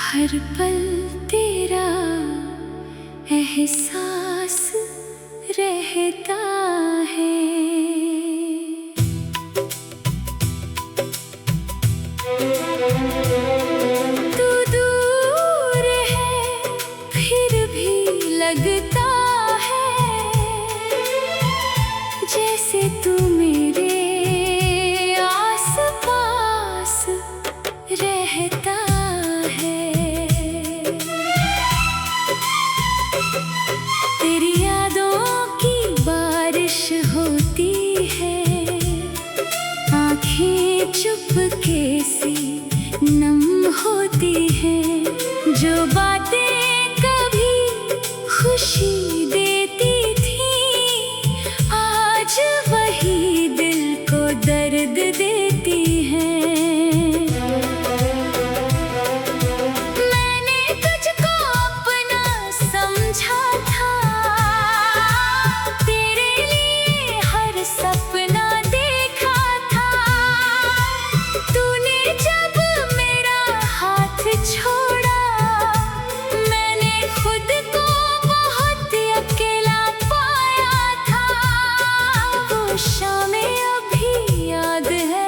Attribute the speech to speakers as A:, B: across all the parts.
A: हर पल तेरा एहसास रहता है। तू दूर है फिर भी लगता है जैसे तू मेरे आस पास रहता है। तेरी यादों की बारिश होती है, आँखें चुपके से नम होती हैं। जो बातें कभी खुशी देती थी आज वही दिल को दर्द देती हैं। मैंने तुझको अपना समझा था, तेरे लिए हर सपना देखा था। तूने जब मेरा हाथ छोड़ा मैंने खुद को बहुत अकेला पाया था। वो शामें अभी याद है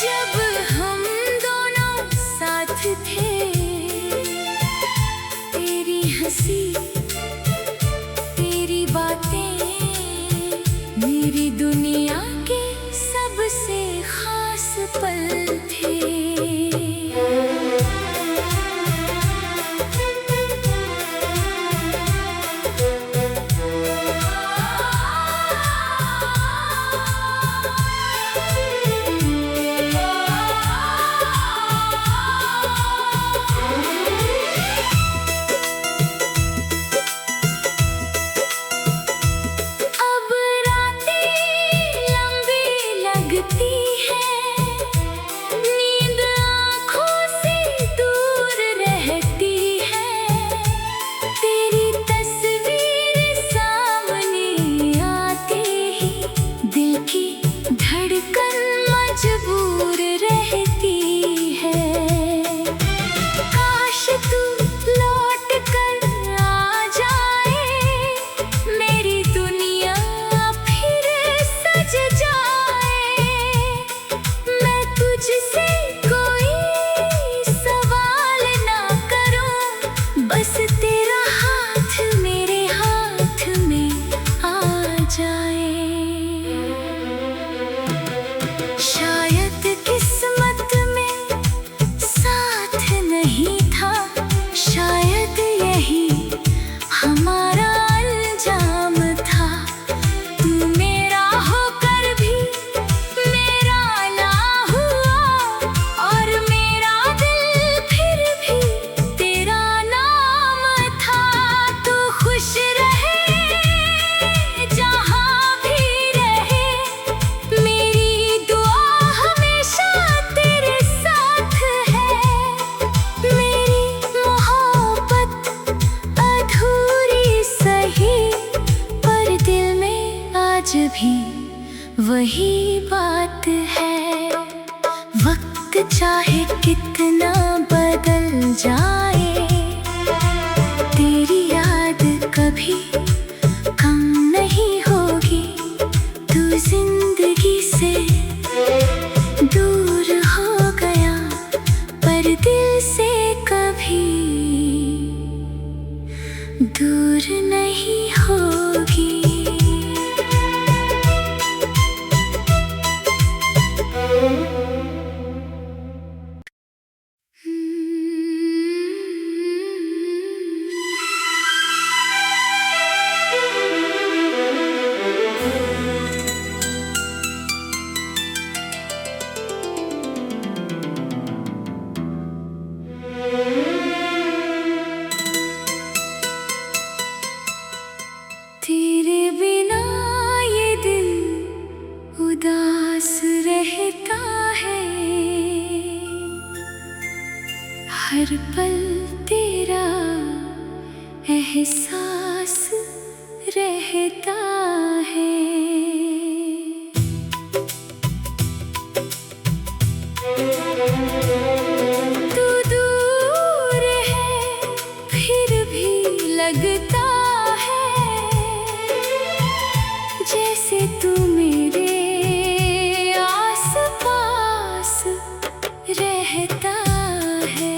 A: जब हम दोनों साथ थे। तेरी हंसी तेरी बातें मेरी दुनिया के सबसे खास पल थे। अब रातें लंबी लगती हैं, नींद आँखों से दूर रहती है। तेरी तस्वीर सामने आते ही दिल की धड़कन मजबूर रहती है। काश तू लौट कर आ जाए, मेरी दुनिया फिर सज जाए। मैं तुझसे कोई सवाल ना करूं, बस तेरा हाथ मेरे हाथ में आ जाए। शायद किस्मत में साथ नहीं था, शायद यही हमारा अंजाम था। तू मेरा होकर भी मेरा ना हुआ, और मेरा दिल फिर भी तेरा नाम था। तू खुश रहे जहाँ भी रहे, मेरी दुआ हमेशा तेरे साथ है। मेरी मोहब्बत अधूरी सही, पर दिल में आज भी वही बात है। वक्त चाहे कितना बदल जाए, तेरी याद कभी कम नहीं होगी। तू जिंदगी से दूर हो गया, पर दिल से कभी दूर नहीं होगी। तेरे बिना ये दिल उदास रहता है। हर पल तेरा एहसास रहता है। लगता है, जैसे तू मेरे आस पास रहता है।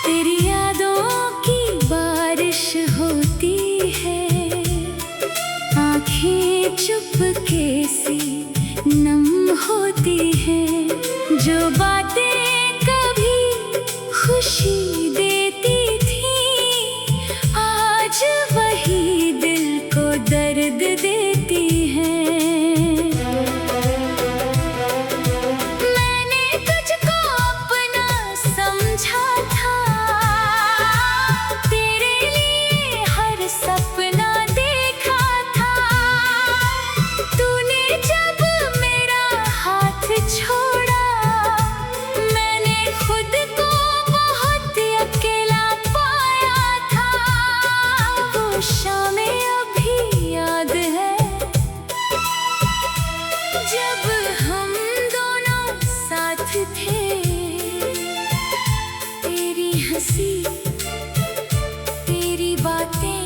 A: तेरी यादों की बारिश होती है, आँखें चुपके से नम होती हैं। जो बातें कभी खुशी देती थी, आज वही दिल को दर्द देती हैं। मैंने तुझको अपना समझा था, तेरे लिए हर सपना देखा था। तूने जब मेरा हाथ छोड़ा, मैंने खुद को बहुत अकेला पाया था। वो शामें अभी याद है, जब हम दोनों साथ थे। तेरी हंसी, तेरी बातें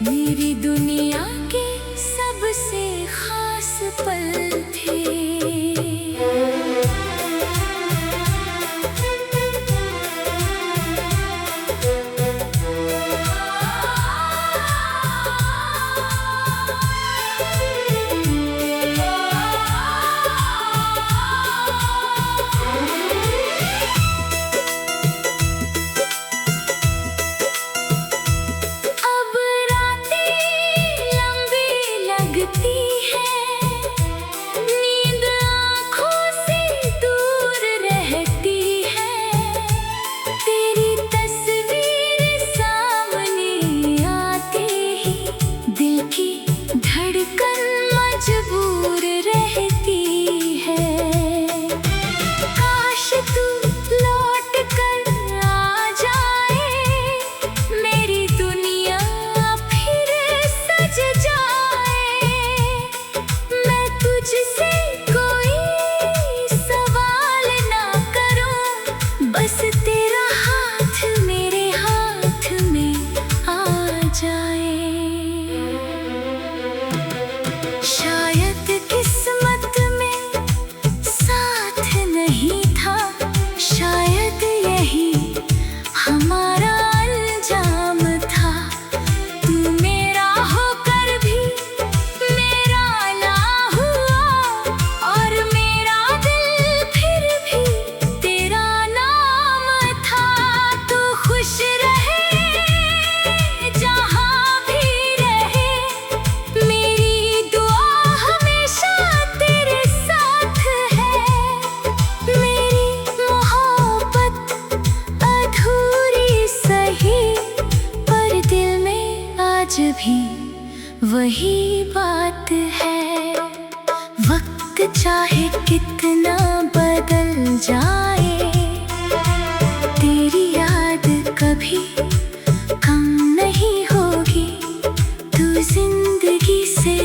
A: मेरी दुनिया के सबसे खास पल थे। अब रातें लंबी लगती हैं, नींद आँखों से दूर रहती है। तेरी तस्वीर सामने आते ही दिल की धड़कन मजबूर रहती है। काश तू लौट कर आ जाए, मेरी दुनिया फिर सज जाए। मैं तुझसे कोई सवाल ना करूं, बस तेरा हाथ मेरे हाथ में आ जाए। शायद किस्मत में साथ नहीं था, शायद यही हमारा अंजाम था। तू मेरा होकर भी मेरा ना हुआ, और मेरा दिल फिर भी तेरा नाम था। तू खुश रहे जहाँ भी रहे, मेरी दुआ हमेशा तेरे साथ है। मेरी मोहब्बत अधूरी सही, पर दिल में आज भी वही बात है। वक्त चाहे कितना बदल जाए, तेरी याद कभी कम नहीं होगी। तू जिंदगी से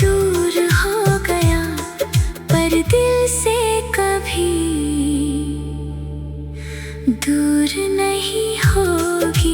A: दूर हो गया, पर दिल से कभी दूर नहीं होगी।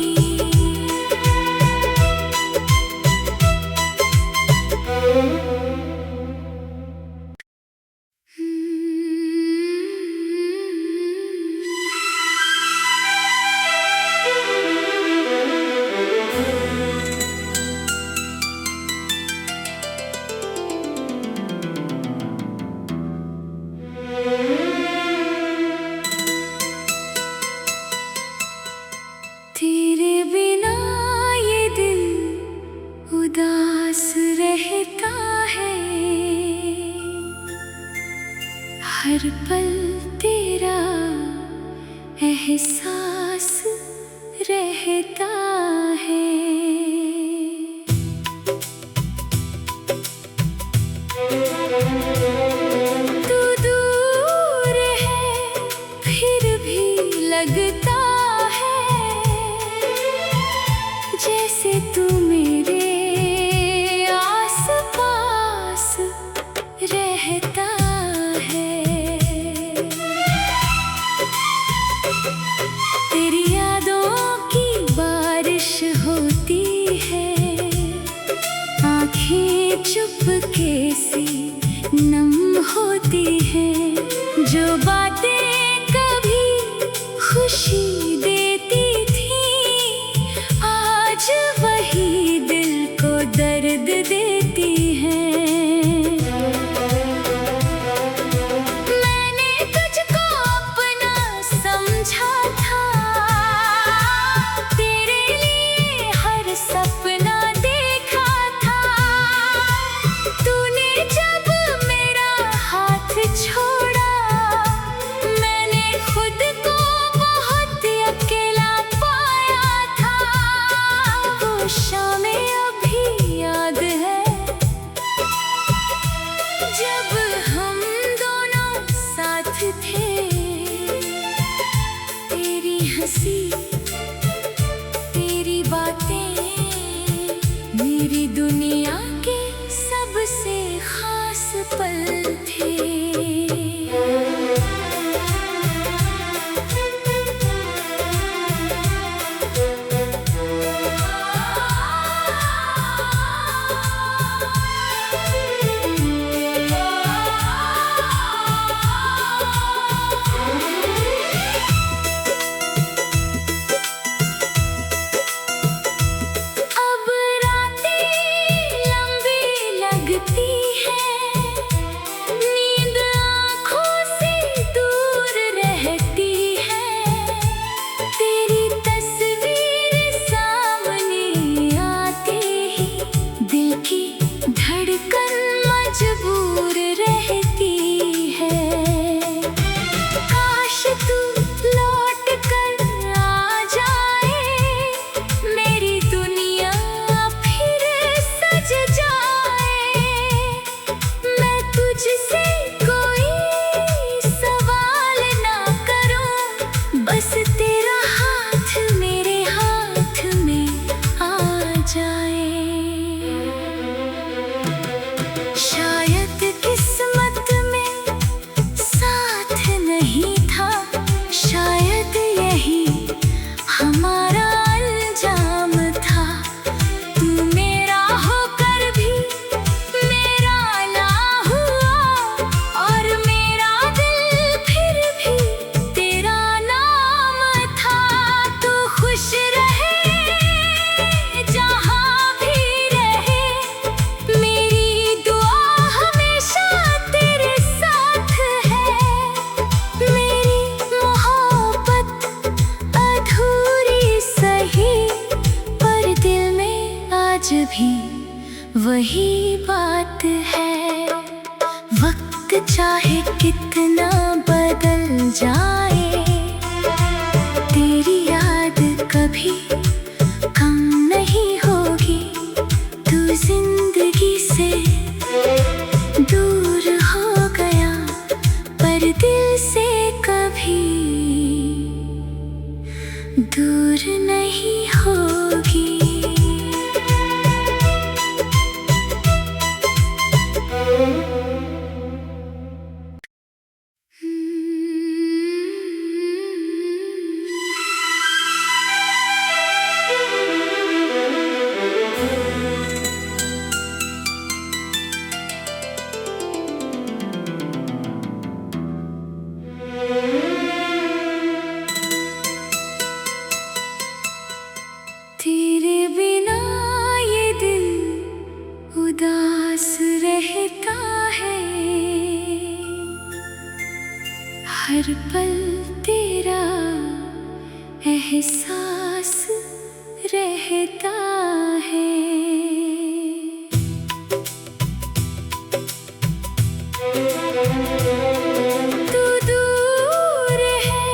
A: तेरे बिना ये दिल उदास रहता है, हर पल तेरा एहसास रहता है। तू दूर है फिर भी लगता है, जैसे तू मेरे आस पास रहता है। चुपके से नम होती हैं, जो बातें कभी खुशी देती थी, आज वही दिल को दर्द देती हैं। मैंने तुझको अपना समझा था, तेरे लिए हर सपना देखा था। तूने जब मेरा हाथ छोड़ा, मैंने खुद को बहुत अकेला पाया था। वो शामें अभी याद है, जब हम दोनों साथ थे। तेरी हंसी, तेरी बातें मेरी दुनिया के सबसे खास पल थे। अब रातें लंबी लगती हैं, नींद आँखों से दूर रहती है। तेरी तस्वीर सामने आते ही दिल की धड़कन मजबूर रहती है। काश तू लौट कर आ जाए, मेरी दुनिया फिर सज जाए। मैं तुझसे कोई सवाल ना करूं, बस तेरा हाथ मेरे हाथ में आ जाए। शायद किस्मत में साथ नहीं था, शायद यही हमारा अंजाम था। तू मेरा होकर भी मेरा ना हुआ, और मेरा दिल फिर भी तेरा नाम था। तू खुश रहे जहाँ भी रहे, मेरी दुआ हमेशा तेरे साथ है। मेरी मोहब्बत अधूरी सही, पर दिल में आज भी वही बात है। वक्त चाहे कितना बदल जाए, तेरी याद कभी कम नहीं होगी। तू जिंदगी से दूर हो गया, पर दिल से कभी दूर नहीं होगी। तेरे बिना ये दिल उदास रहता है, हर पल तेरा एहसास रहता है। तू दूर है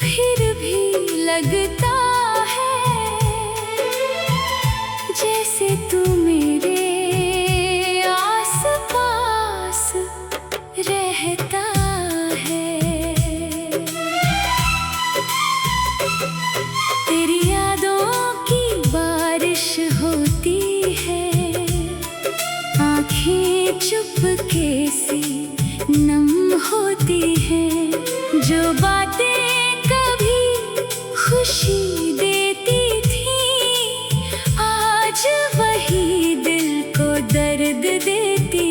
A: फिर भी लगता है, जैसे तू मेरे आस-पास रहता है। तेरी यादों की बारिश होती है, आँखें चुपके से नम होती हैं, जो बातें कभी खुशी देती थी, आज वही दिल को दर्द देती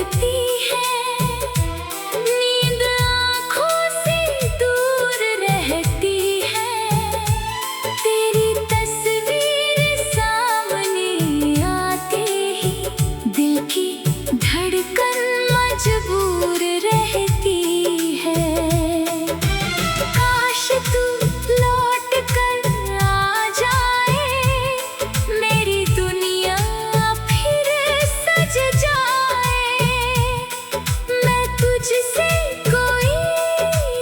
A: लगती है, नींद आँखों से दूर रहती है। तेरी तस्वीर सामने आते ही दिल की धड़कन मजबूर रहती है। काश तू लौट कर आ जाए, मेरी दुनिया फिर सज जाए। मैं तुझसे कोई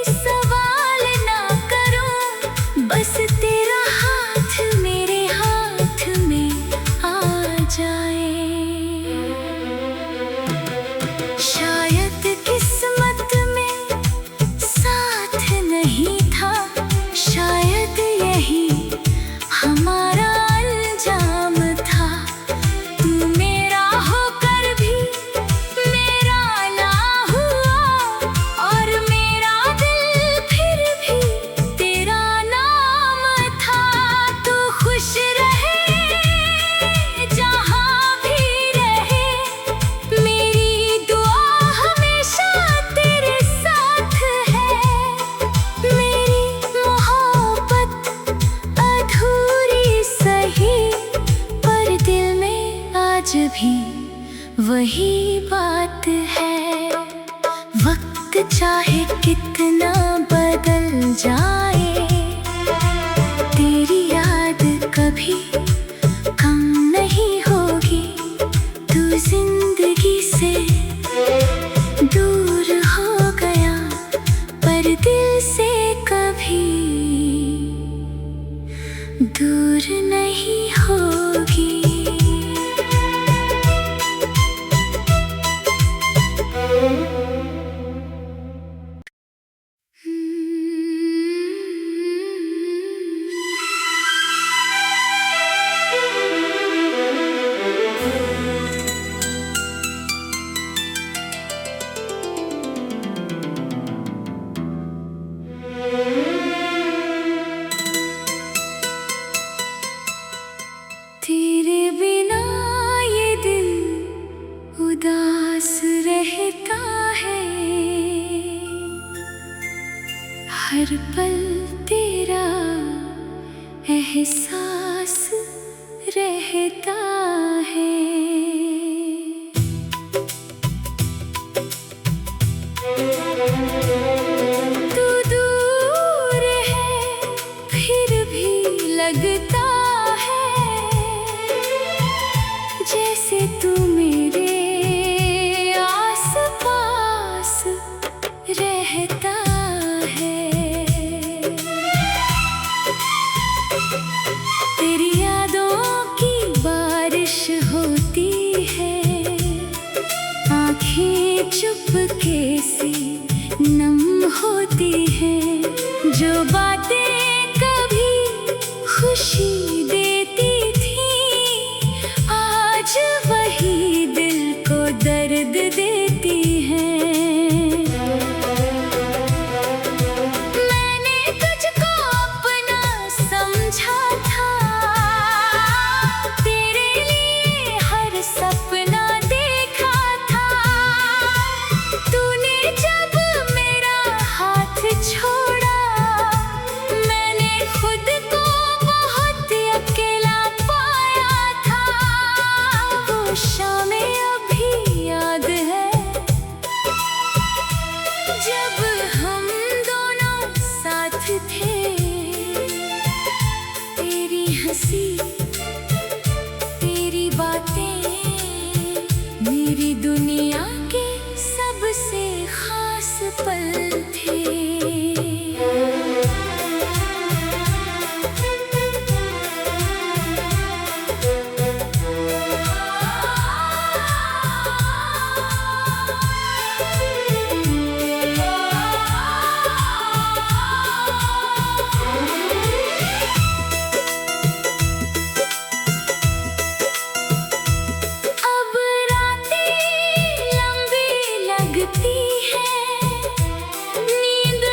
A: सवाल ना करूं, बस तेरा हाथ मेरे हाथ में आ जाए। शायद किस्मत में साथ नहीं था, शायद यही हमारा अंजाम था। तू मेरा होकर भी मेरा ना हुआ, और मेरा दिल फिर भी तेरा नाम था। तू खुश रहे जहाँ भी रहे, मेरी दुआ हमेशा तेरे साथ है। मेरी मोहब्बत अधूरी सही, पर दिल में आज भी वही बात है। वक्त चाहे कितना बदल जाए, तेरी याद कभी कम नहीं होगी। तू जिंदगी से दूर हो गया, पर दिल से कभी दूर नहीं होगी। तेरे बिना ये दिल उदास रहता है, हर पल तेरा एहसास रहता है। तू दूर है फिर भी लगता है, जैसे तू मेरे आस-पास रहता है। तेरी यादों की बारिश होती है, आँखें चुपके से नम होती हैं। जो बातें कभी खुशी देती थी, आज वही दिल को दर्द देती हैं। मैंने तुझको अपना समझा था, तेरे लिए हर सपना देखा था। तूने जब मेरा हाथ छोड़ा, मैंने खुद को बहुत अकेला पाया था। वो शामें अभी याद है, जब हम दोनों साथ थे। तेरी हंसी तेरी बातें मेरी दुनिया के सबसे खास पल थे। अब रातें लंबी लगती है, नींद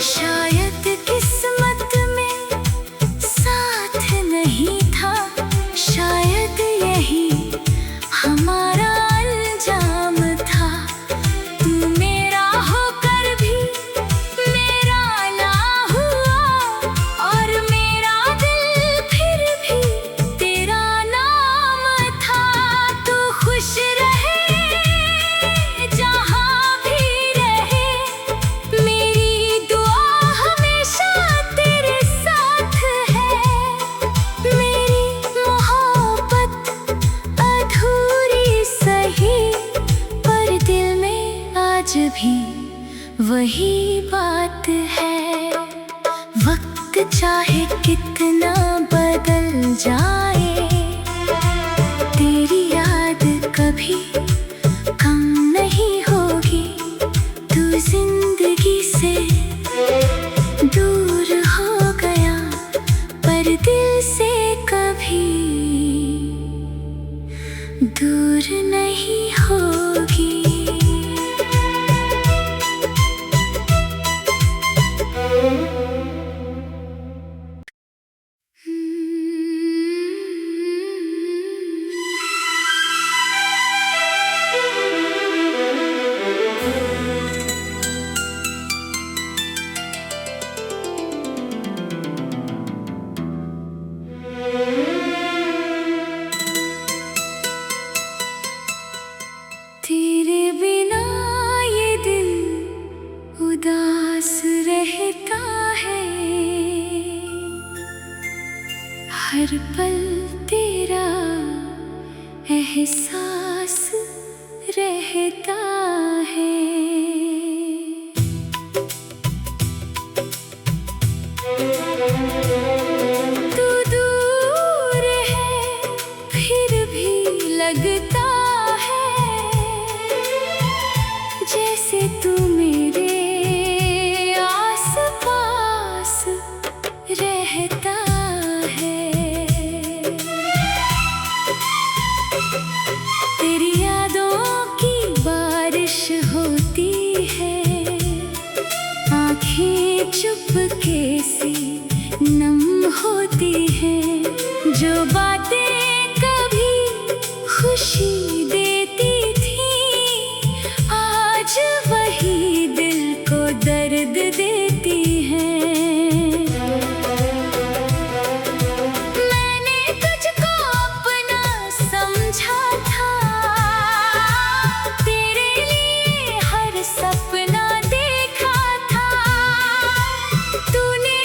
A: शायद किस्मत में साथ नहीं था, शायद यही हमारा अंजाम था। तू मेरा होकर भी मेरा ना हुआ, और मेरा दिल फिर भी तेरा नाम था। तू खुश रहे जहाँ भी रहे, मेरी दुआ हमेशा तेरे साथ है। मेरी मोहब्बत अधूरी सही, पर दिल में आज भी वही बात है। वक्त चाहे कितना बदल जाए, तेरी याद कभी कम नहीं होगी। तू जिंदगी से दूर हो गया, पर दिल से कभी दूर नहीं होगी। तेरे बिना ये दिल उदास रहता है, हर पल तेरा एहसास रहता है। तू दूर है फिर भी लगता है, जैसे तू मेरे आस-पास रहता है। तेरी यादों की बारिश होती है, आँखें चुपके से नम होती हैं। जो बातें कभी खुशी देती थी, आज वही दिल को दर्द देती हैं। मैंने तुझको अपना समझा था, तेरे लिए हर सपना देखा था। तूने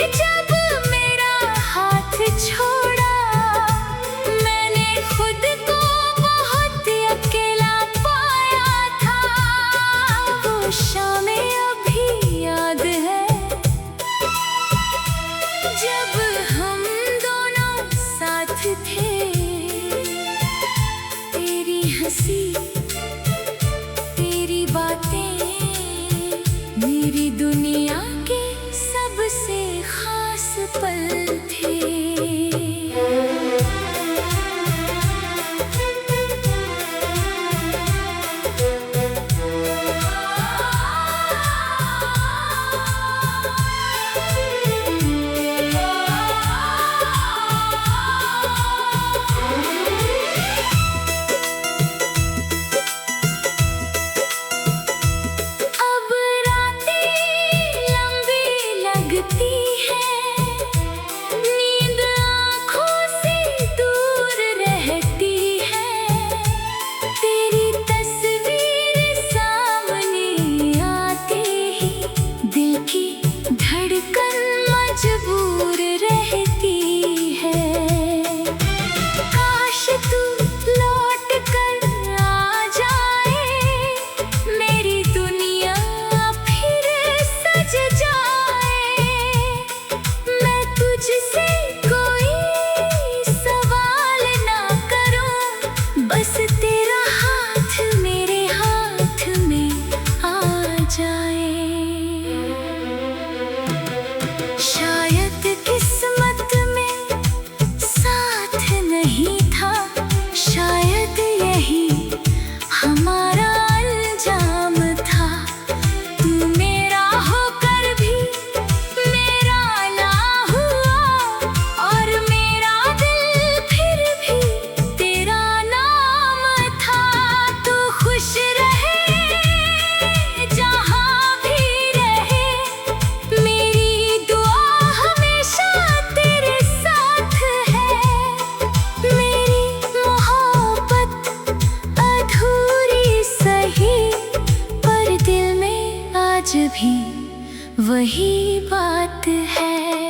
A: वही बात है।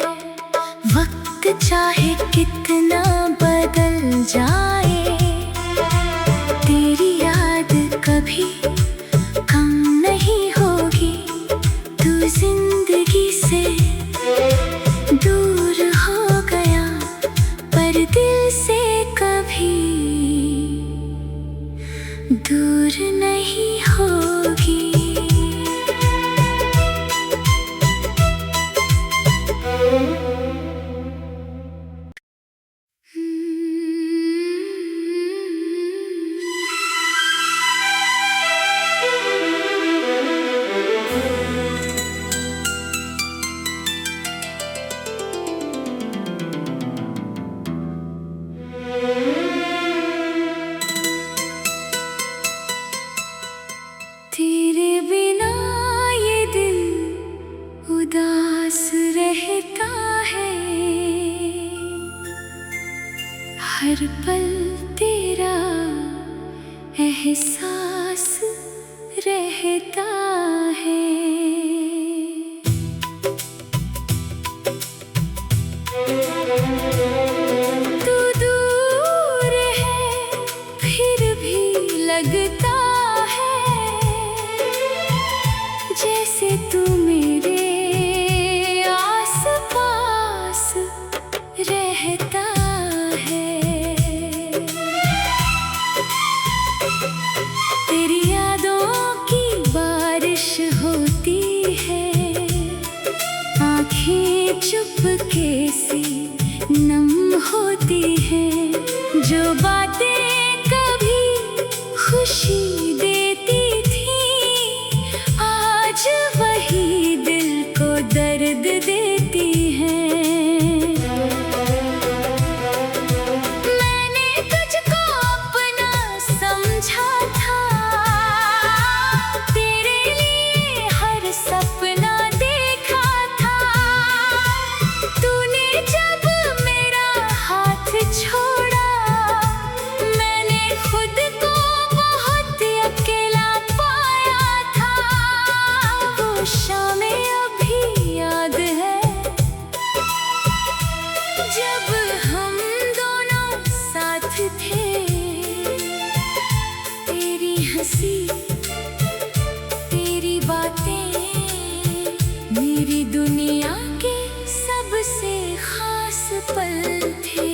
A: वक्त चाहे कितना बदल जाए, तेरी याद कभी कम नहीं होगी। तू जिंदगी से दूर हो गया, पर दिल से कभी दूर नहीं होगी। तेरे बिना ये दिल उदास रहता है, हर पल तेरा एहसास रहता है। तू दूर है फिर भी लगता है, जैसे तू मेरे आस-पास रहता है। तेरी यादों की बारिश होती है, आँखें चुपके से नम होती हैं। जो बातें कभी खुशी देती थी, आज वही दिल को दर्द देती हैं। मैंने तुझको अपना समझा था, तेरे लिए हर सपना देखा था। तूने जब मेरा हाथ छोड़ा, मैंने खुद को बहुत अकेला पाया था। वो शामें अभी याद है, जब हम दोनों साथ थे। तेरी हंसी, तेरी बातें मेरी दुनिया के सबसे खास पल थे।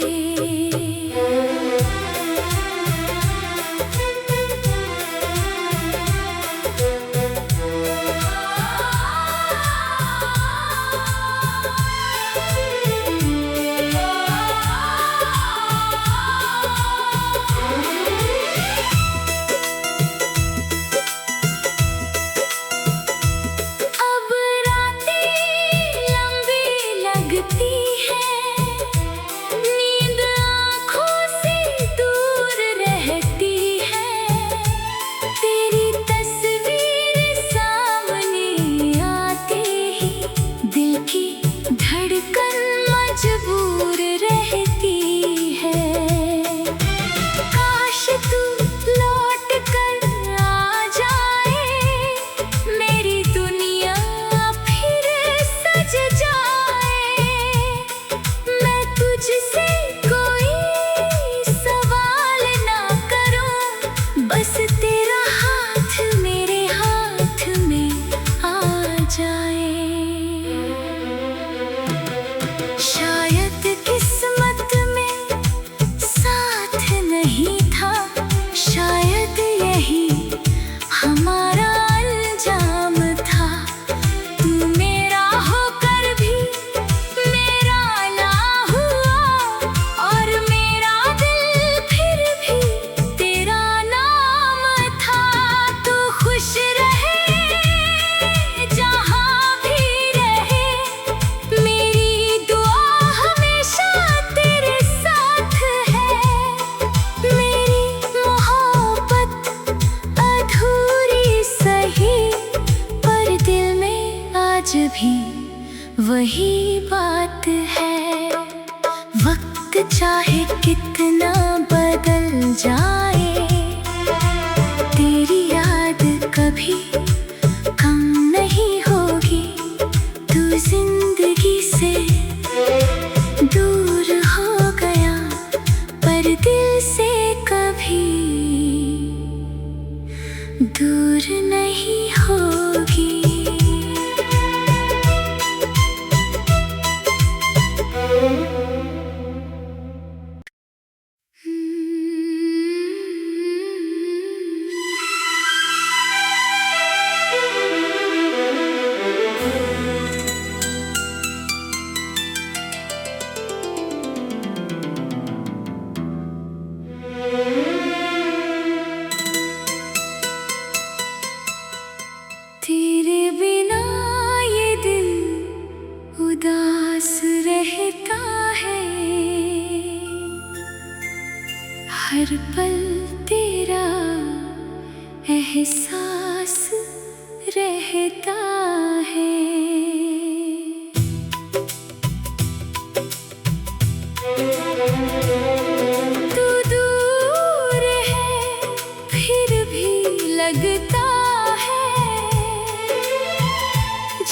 A: अब रातें लंबी लगती हैं, नींद आँखों से दूर रहती है। तेरी तस्वीर सामने आते ही दिल की धड़कन मजबूर रहती है। काश तू लौट कर आ जाए, मेरी दुनिया फिर सज जाए। मैं तुझसे कोई सवाल ना करूं, बस तेरा हाथ मेरे हाथ में आ जाए। शायद किस्मत में साथ नहीं था, शायद यही हमारा अंजाम था। तू मेरा होकर भी मेरा ना हुआ, और मेरा दिल फिर भी तेरा नाम था। तू खुश रहे जहाँ भी रहे, मेरी दुआ हमेशा तेरे साथ है। मेरी मोहब्बत अधूरी सही, पर दिल में आज भी वही बात है। वक्त चाहे कितना बदल जाए, तेरी याद कभी कम नहीं होगी। हर पल तेरा एहसास रहता है। तू दूर है फिर भी लगता है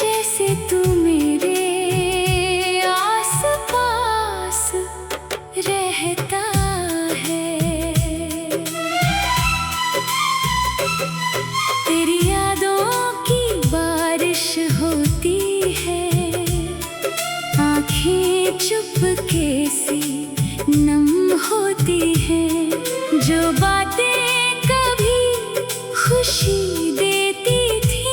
A: जैसे तू मेरे आस-पास रहता है। तेरी यादों की बारिश होती है, आँखें चुपके से नम होती हैं। जो बातें कभी खुशी देती थी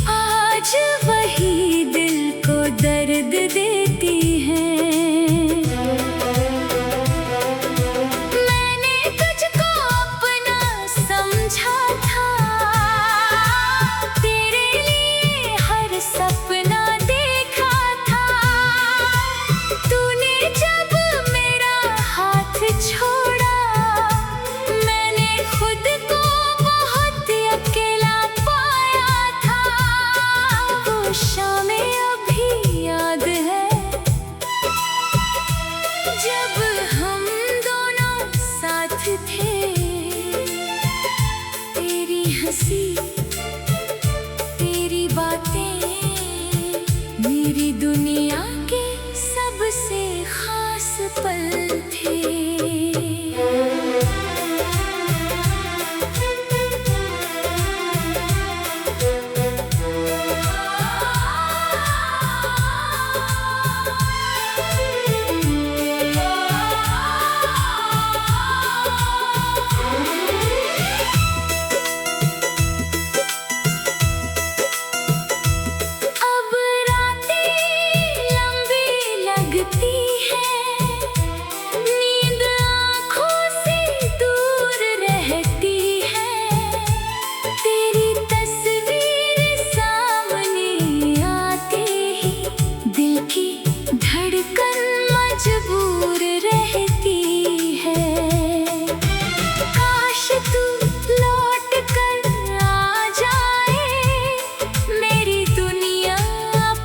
A: आज वही दिल को दर्द देती हैं। मैंने तुझको अपना समझा था, तेरे लिए हर सपना देखा था। तूने जब मेरा हाथ छोड़ा मैंने खुद को बहुत अकेला पाया था। वो शामें अभी याद है जब हम दोनों साथ थे। तेरी हंसी तेरी बातें मेरी दुनिया के सबसे खास पल थे। अब रातें लंबी लगती हैं, नींद आँखों से दूर रहती है। तेरी तस्वीर सामने आते ही दिल की धड़कन मजबूर रहती है। काश तू लौट कर आ जाए, मेरी दुनिया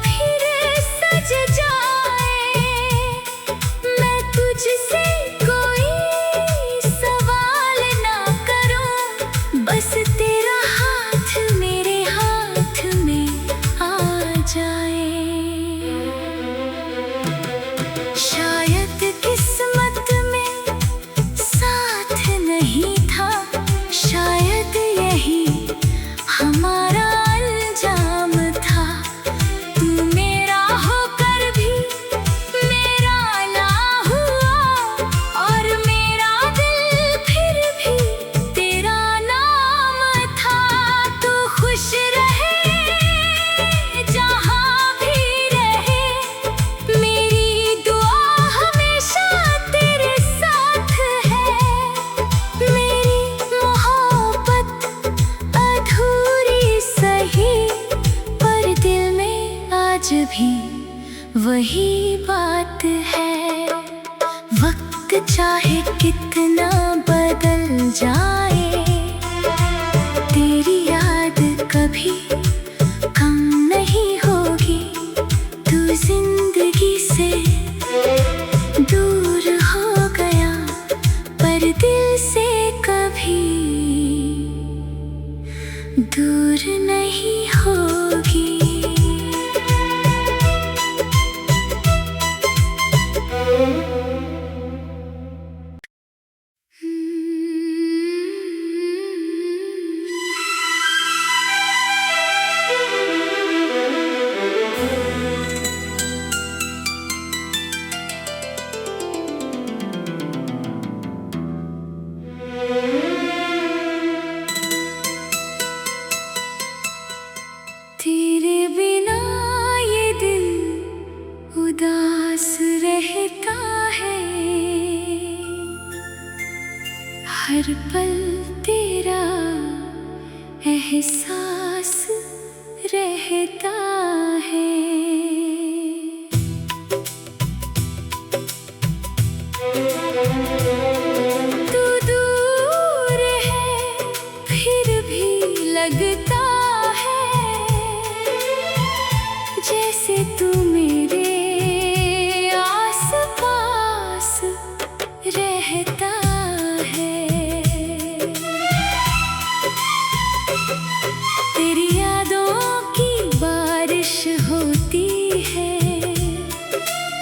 A: फिर सज जाए। मैं तुझसे कोई सवाल ना करूं, बस तेरा हाथ मेरे हाथ में आ जाए। शायद किस्मत में साथ नहीं था, शायद यही हमारा अंजाम था। तू मेरा होकर भी मेरा ना हुआ, और मेरा दिल फिर भी तेरा नाम था। तू खुश रहे जहाँ भी रहे, मेरी दुआ हमेशा तेरे साथ है। मेरी मोहब्बत अधूरी सही, पर दिल में आज भी वही बात है। वक्त चाहे कितना बदल जाए, तेरी याद कभी कम नहीं होगी। तू जिंदगी से दूर हो गया, पर दिल से कभी दूर नहीं होगी। तेरे बिना ये दिल उदास रहता है, हर पल तेरा एहसास रहता है। तू जैसे तू मेरे आस पास रहता है। तेरी यादों की बारिश होती है,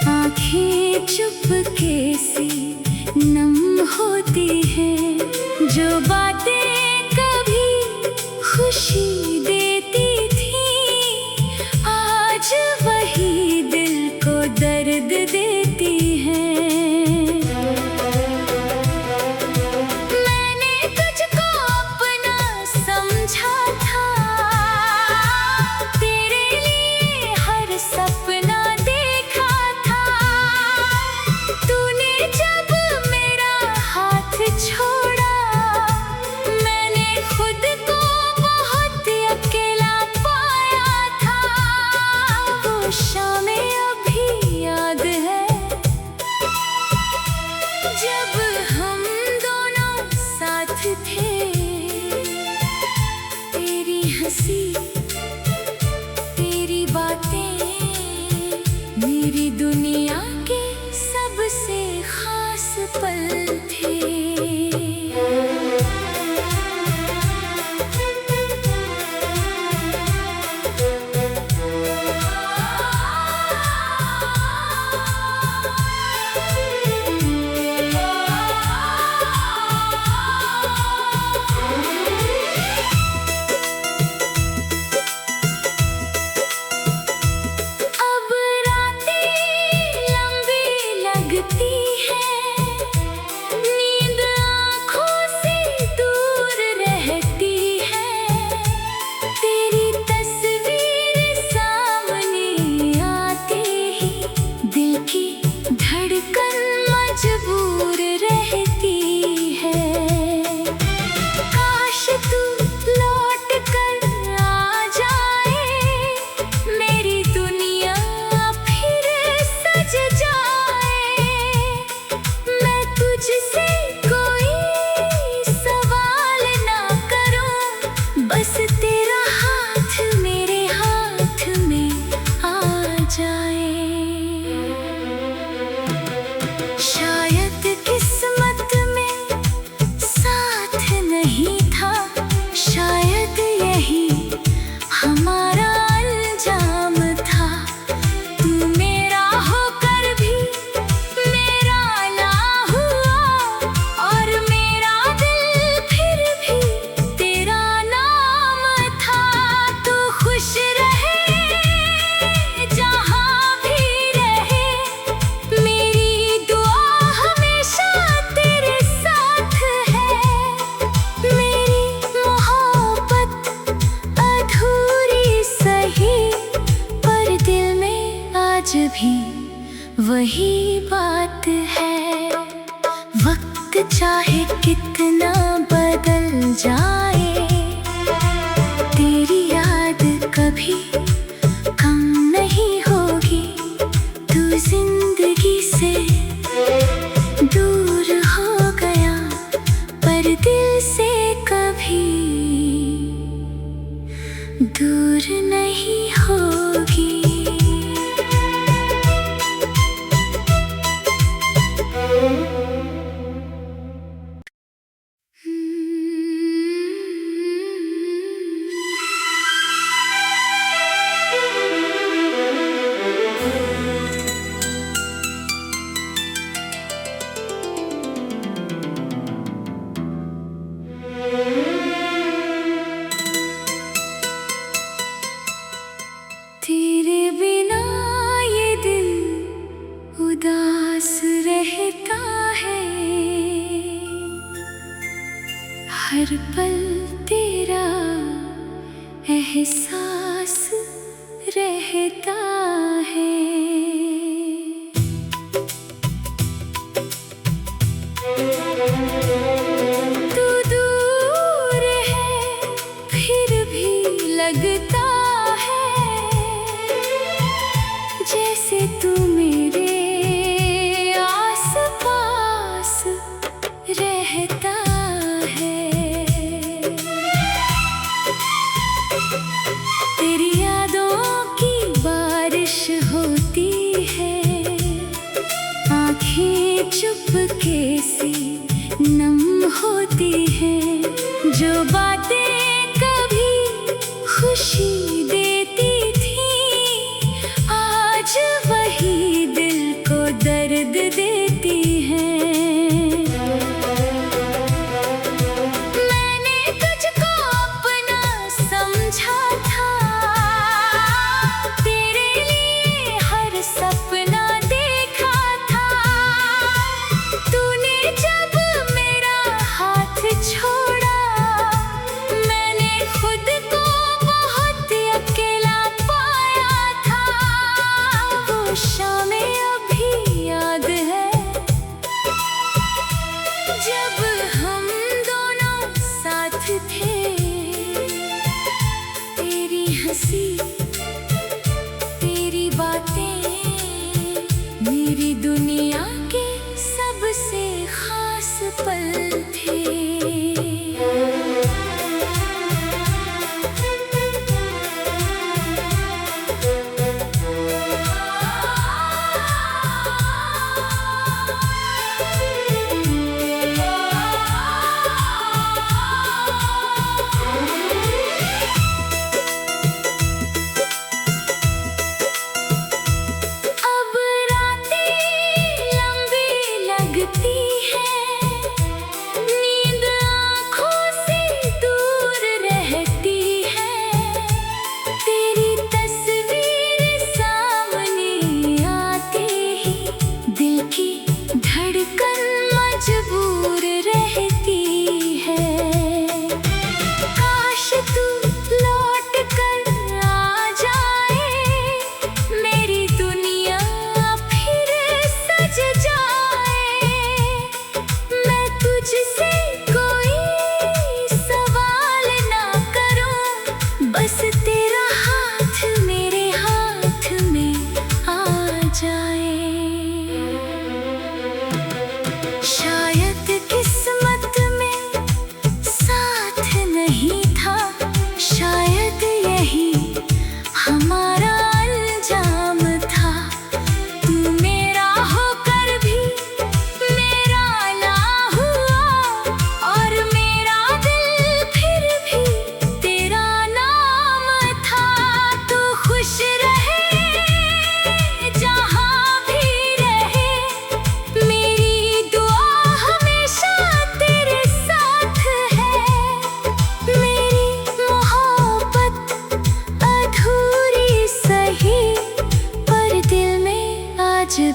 A: आँखें चुपके से नम होती हैं। जो बातें कभी खुशी देती थी, आज वही दिल को दर्द देती हैं। मैंने तुझको अपना समझा था, तेरे लिए हर सपना देखा था। तूने जब मेरा हाथ छोड़ा, मैंने खुद को बहुत अकेला पाया था। वो शामें अभी याद है, जब हम दोनों साथ थे। तेरी हंसी, तेरी बातें मेरी दुनिया के सबसे खास पल थे। अब रातें लंबी लगती हैं, नींद आँखों से दूर रहती है। तेरी तस्वीर सामने आते ही दिल की धड़कन मजबूर रहती है। काश तू लौट कर आ जाए, मेरी दुनिया फिर सज जाए। मैं तुझसे कोई सवाल ना करूं, बस तेरा हाथ मेरे हाथ में आ जाए। शायद किस्मत में साथ नहीं था, शायद यही हमारा अंजाम था। तू मेरा होकर भी मेरा ना हुआ, और मेरा दिल फिर भी तेरा नाम था। तू खुश रहे जहाँ भी रहे, मेरी दुआ हमेशा तेरे साथ है। मेरी मोहब्बत अधूरी सही, पर दिल में आज भी वही बात है। वक्त चाहे कितना बदल जाए, तेरी याद कभी कम नहीं होगी। तू जिंदगी से दूर हो गया, पर दिल से कभी दूर नहीं होगी। तेरे बिना ये दिल उदास रहता है, हर पल तेरा एहसास रहता है। तू दूर है फिर भी लगता है, जैसे तू मेरे आस पास रहता है। तेरी यादों की बात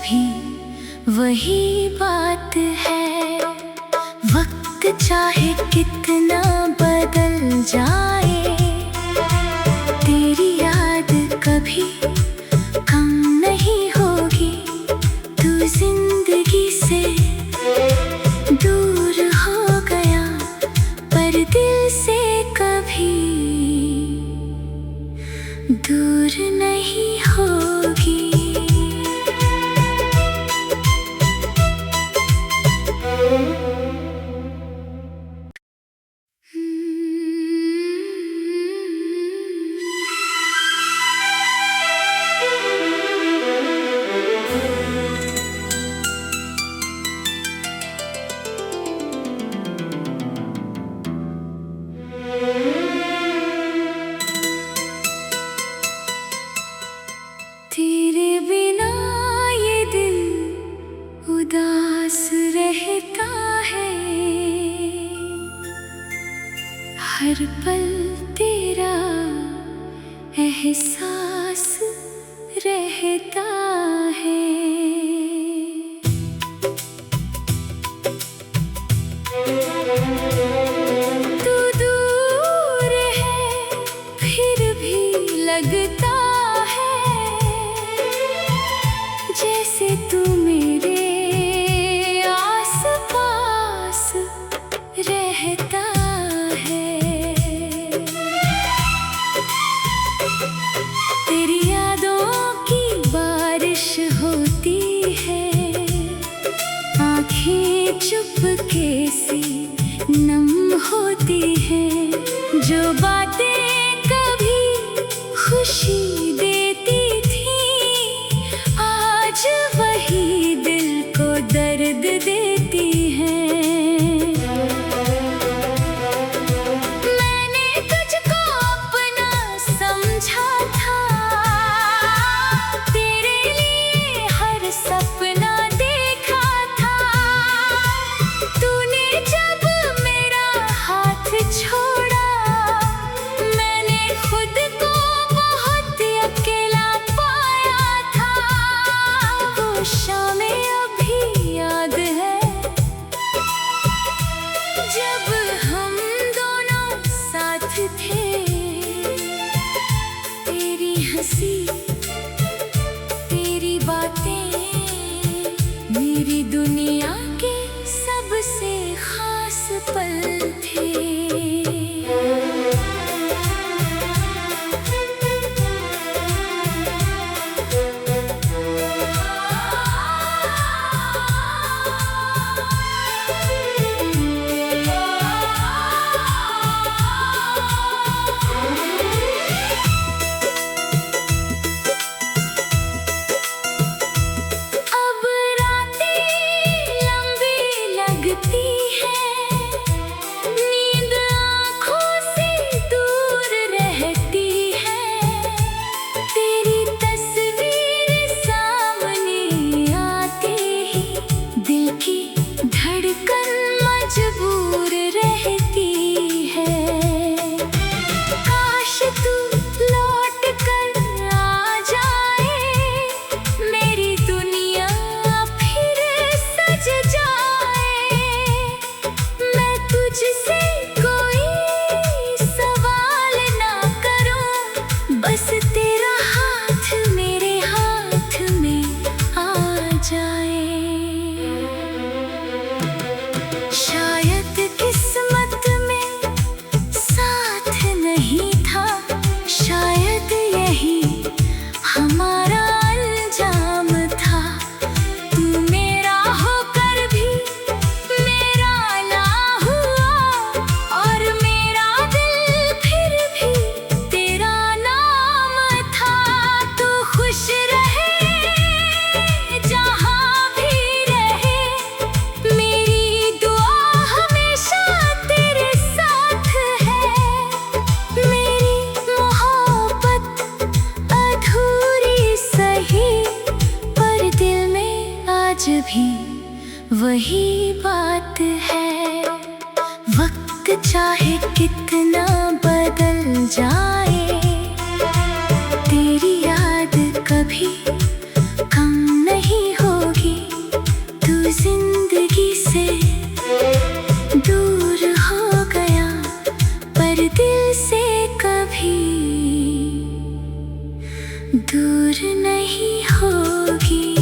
A: भी वही बात है। वक्त चाहे कितना बदल जाए, तेरी याद कभी कम नहीं होगी। तू जिंदगी से दूर हो गया, पर दिल से कभी दूर नहीं होगी। तेरे बिना ये दिल उदास रहता है, हर पल तेरा एहसास रहता है। तू दूर है फिर भी लगता जैसे तू मेरे आस-पास रहता है। तेरी यादों की बारिश होती है, आँखें चुपके से नम होती हैं। जो बातें कभी खुशी देती वही दिल को दर्द देती है। मैंने तुझको अपना समझा था, तेरे लिए हर सपना देखा था। तूने जब मेरा हाथ छोड़ा, मैंने खुद को बहुत अकेला पाया था। शामें अभी याद है जब हम दोनों साथ थे। तेरी हंसी तेरी बातें मेरी दुनिया के सबसे खास पल थे। नींद आँखों से दूर रहती है, तेरी तस्वीर सामने आते ही दिल की धड़कन मजबूर रहती है। काश तू लौट कर आ जाए, मेरी दुनिया फिर सज जाए। तुझसे कोई सवाल ना करूं, बस तेरा हाथ मेरे हाथ में आ जाए। शायद किस्मत में साथ नहीं था, शायद यही हमारा अंजाम था। तू मेरा होकर भी मेरा ना हुआ, और मेरा दिल फिर भी तेरा नाम था। तू खुश रहे जहाँ भी रहे, मेरी दुआ हमेशा तेरे साथ है। मेरी मोहब्बत अधूरी सही, पर दिल में आज भी वही बात है। वक्त चाहे कितना बदल जाए, तेरी याद कभी कम नहीं हो दूर नहीं होगी।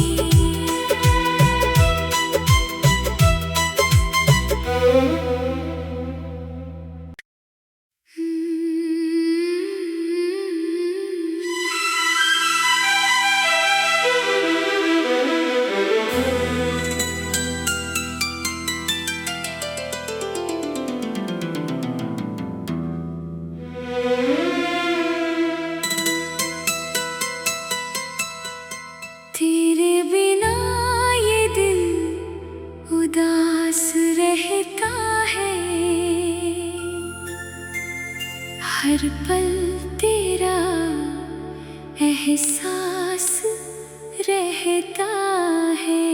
A: तेरे बिना ये दिल उदास रहता है, हर पल तेरा एहसास रहता है।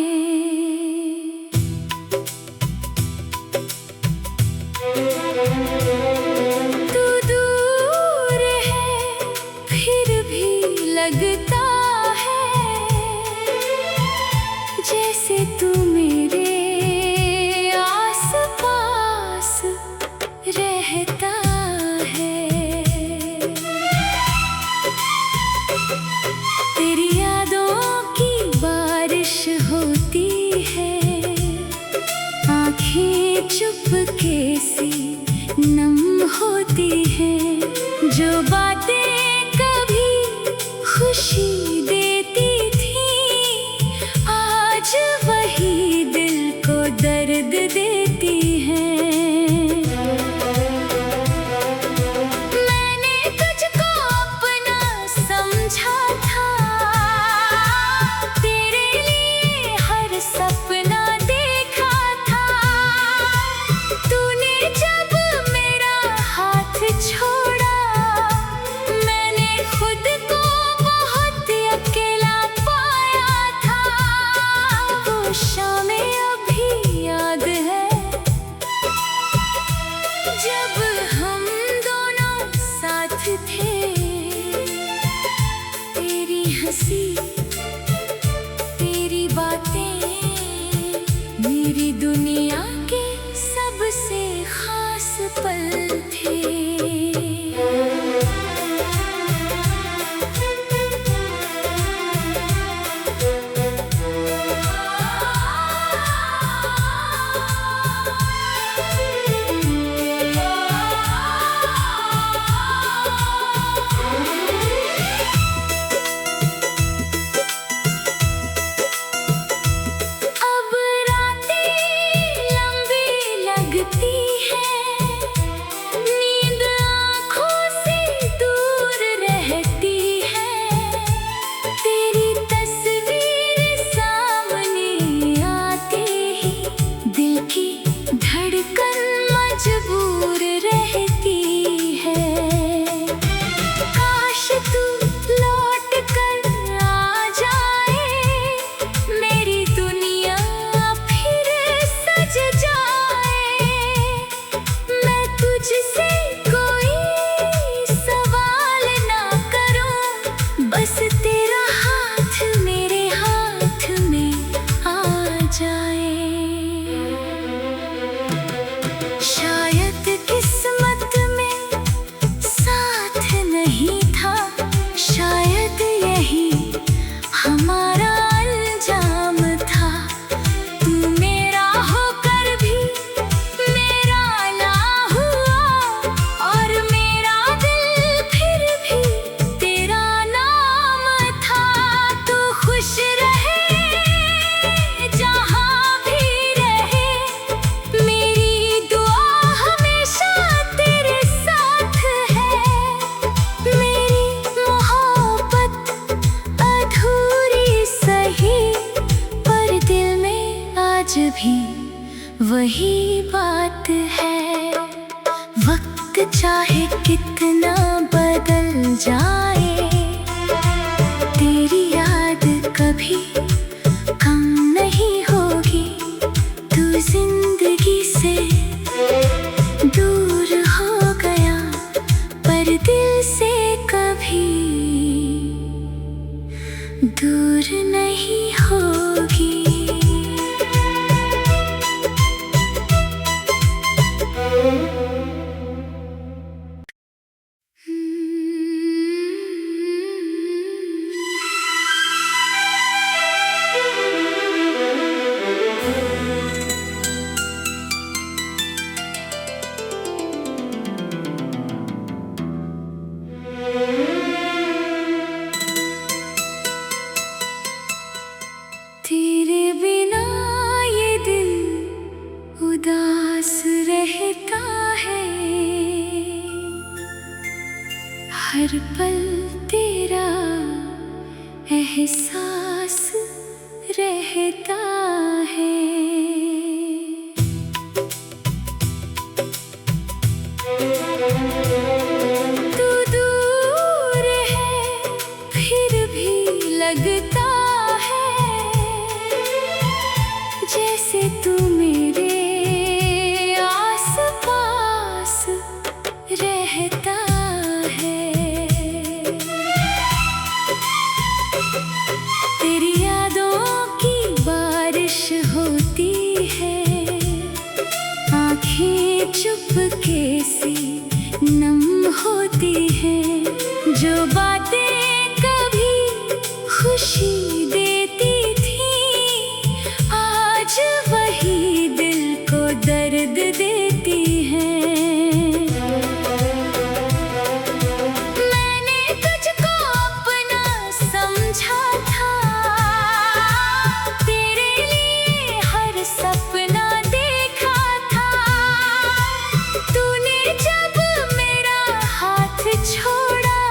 A: तू दूर है फिर भी लगता जैसे तू मेरे आस-पास रहता है। तेरी यादों की बारिश होती है, आँखें चुपके से नम होती हैं। जो बातें कभी खुशी देती थी, आज वही दिल को दर्द देती हैं। मैंने तुझको अपना समझा था, तेरे लिए हर सपना देखा था। तूने जब मेरा हाथ छोड़ा, मैंने खुद को बहुत अकेला पाया था। वो शामें अभी याद है, जब हम दोनों साथ थे। तेरी हंसी तेरी बातें मेरी दुनिया के सबसे खास पल थे। अब रातें लंबी लगती हैं, नींद आँखों से दूर रहती है। तेरी तस्वीर सामने आते ही दिल की धड़कन मजबूर रहती है। काश तू लौट कर आ जाए, मेरी दुनिया फिर सज जाए। मैं तुझसे कोई सवाल ना करूं, बस तेरा हाथ मेरे हाथ में आ जाए। शायद किस्मत में साथ नहीं था, शायद यही हमारा अंजाम था। तू मेरा होकर भी मेरा ना हुआ, और मेरा दिल फिर भी तेरा नाम था। तू खुश रहे जहाँ भी रहे, मेरी दुआ हमेशा तेरे साथ है। मेरी मोहब्बत अधूरी सही, पर दिल में आज भी वही बात है। वक्त चाहे कितना बदल जाए, तेरी याद कभी कम नहीं होगी। तू जिंदगी से दूर हो गया, पर दिल से कभी दूर नहीं होगी। एहसास रहता है। तू दूर है फिर भी लगता है जैसे तू मेरे आस-पास रहता है। तेरी यादों की बारिश होती है, आँखें चुपके से नम होती हैं। जो बातें कभी खुशी देती थी, आज वही दिल को दर्द देती हैं। मैंने तुझको अपना समझा था, तेरे लिए हर सपना देखा था। तूने जब मेरा हाथ छोड़ा,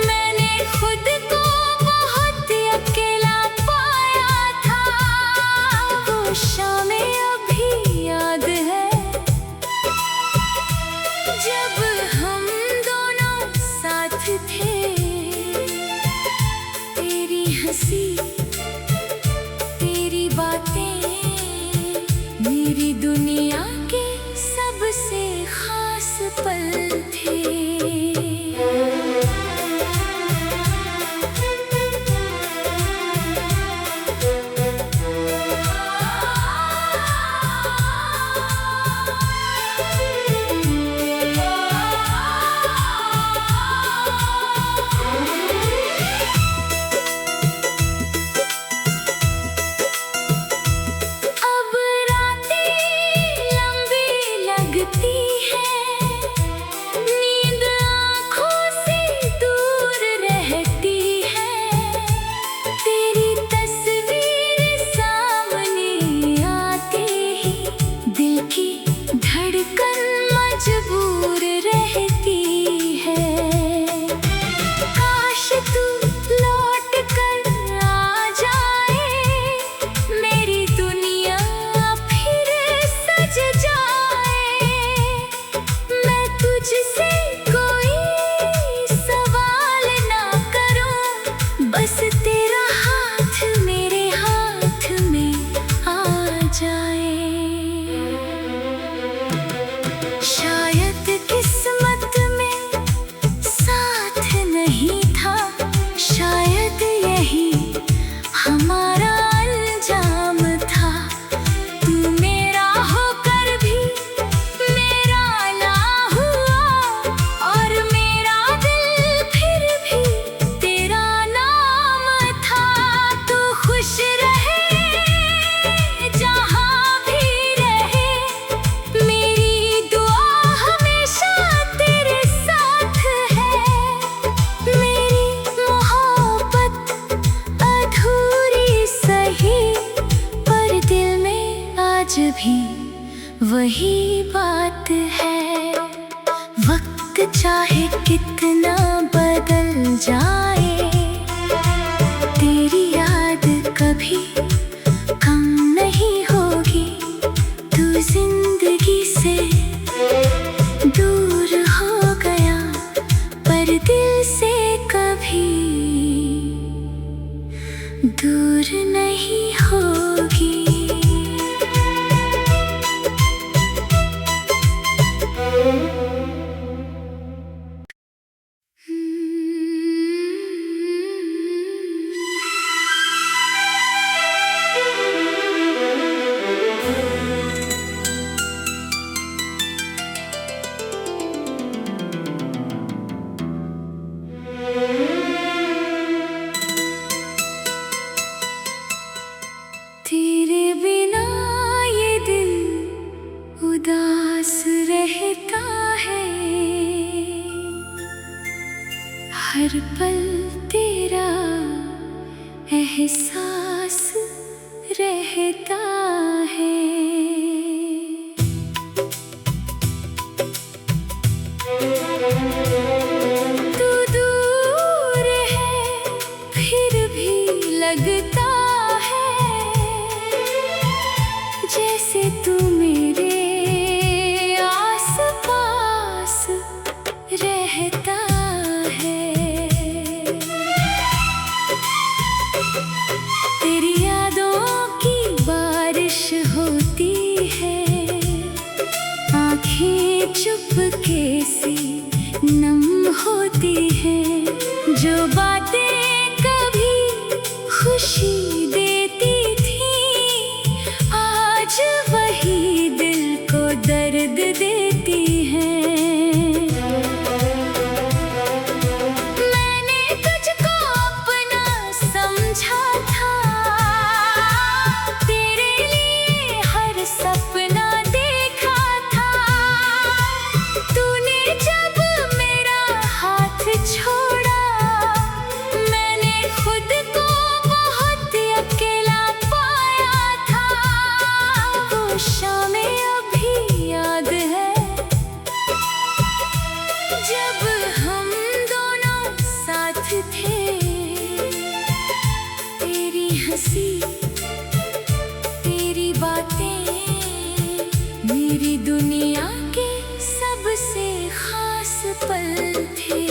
A: मैंने खुद को बहुत अकेला पाया था। वो शामें अभी याद है जब हम दोनों साथ थे। तेरी हंसी, तेरी बातें मेरी दुनिया के सबसे खास पल थे। अब रातें लंबी लगती हैं, नींद आँखों से दूर रहती है। तेरी तस्वीर सामने आते ही दिल की धड़कन मजबूर रहती है। काश तू लौट कर आ जाए, मेरी दुनिया फिर सज जाए। मैं तुझसे कोई सवाल ना करूं, बस तेरा हाथ मेरे हाथ में आ जाए। शायद किस्मत में साथ नहीं था, शायद यही हमारा अंजाम था। तू मेरा होकर भी मेरा ना हुआ, और मेरा दिल फिर भी तेरा नाम था। तू खुश रहे जहाँ भी रहे, मेरी दुआ हमेशा तेरे साथ है। मेरी मोहब्बत अधूरी सही, पर दिल में आज भी वही बात है। वक्त चाहे कितना बदल जाए, तेरी याद कभी कम नहीं होगी। तू जिंदगी से दूर हो गया, पर दिल से कभी दूर नहीं होगी। तेरे बिना ये दिल उदास रहता है, हर पल तेरा एहसास रहता है। तू दूर है फिर लगता है जैसे तू मेरे आस पास रहता है। तेरी यादों की बारिश होती है, आँखें चुपके से नम होती हैं। जो बातें कभी खुशी देती थी, आज वही दिल को दर्द देती हैं। मैंने तुझको अपना समझा था, तेरे लिए हर सपना देखा था। तूने जब मेरा हाथ छोड़ा, मैंने खुद को बहुत अकेला पाया था। वो शामें अभी याद है जब हम दोनों साथ थे। तेरी हंसी, तेरी बातें मेरी दुनिया के सबसे खास पल थे।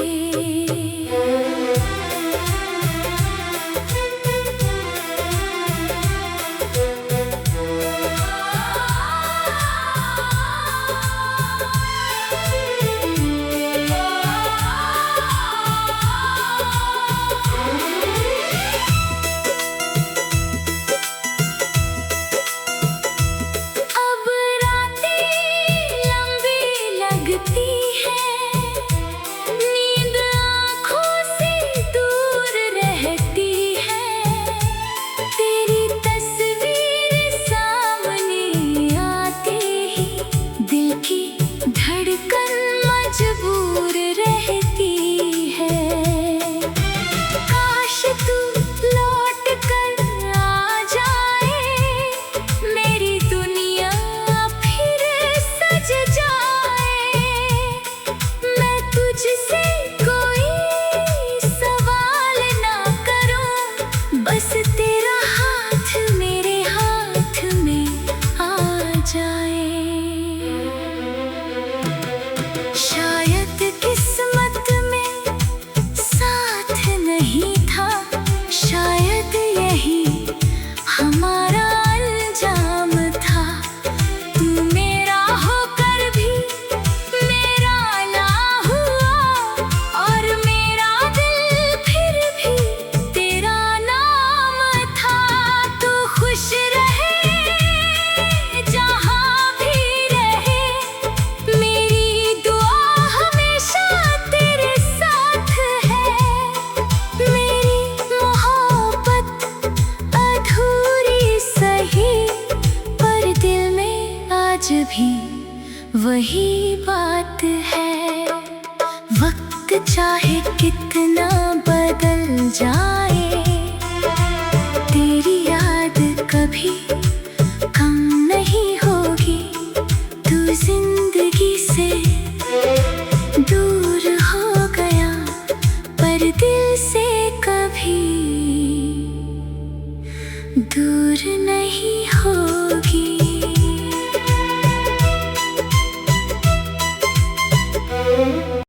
A: अब रातें लंबी लगती हैं, नींद आँखों से दूर रहती है। तेरी तस्वीर सामने आते ही दिल की धड़कन मजबूर रहती है। काश तू लौट कर आ जाए, मेरी दुनिया फिर सज जाए। मैं तुझसे कोई सवाल ना करूं, बस तेरा हाथ मेरे हाथ में आ जाए। शायद किस्मत में साथ नहीं था, शायद यही हमारा अंजाम था। तू मेरा होकर भी मेरा ना हुआ, और मेरा दिल फिर भी तेरा नाम था। तू खुश रहे जहाँ भी रहे, मेरी दुआ हमेशा तेरे साथ है। मेरी मोहब्बत अधूरी सही, पर दिल में आज भी वही बात है। वक्त चाहे कितना बदल जाए, तेरी याद कभी कम नहीं होगी। तू जिंदगी से दूर हो गया, पर दिल से कभी दूर नहीं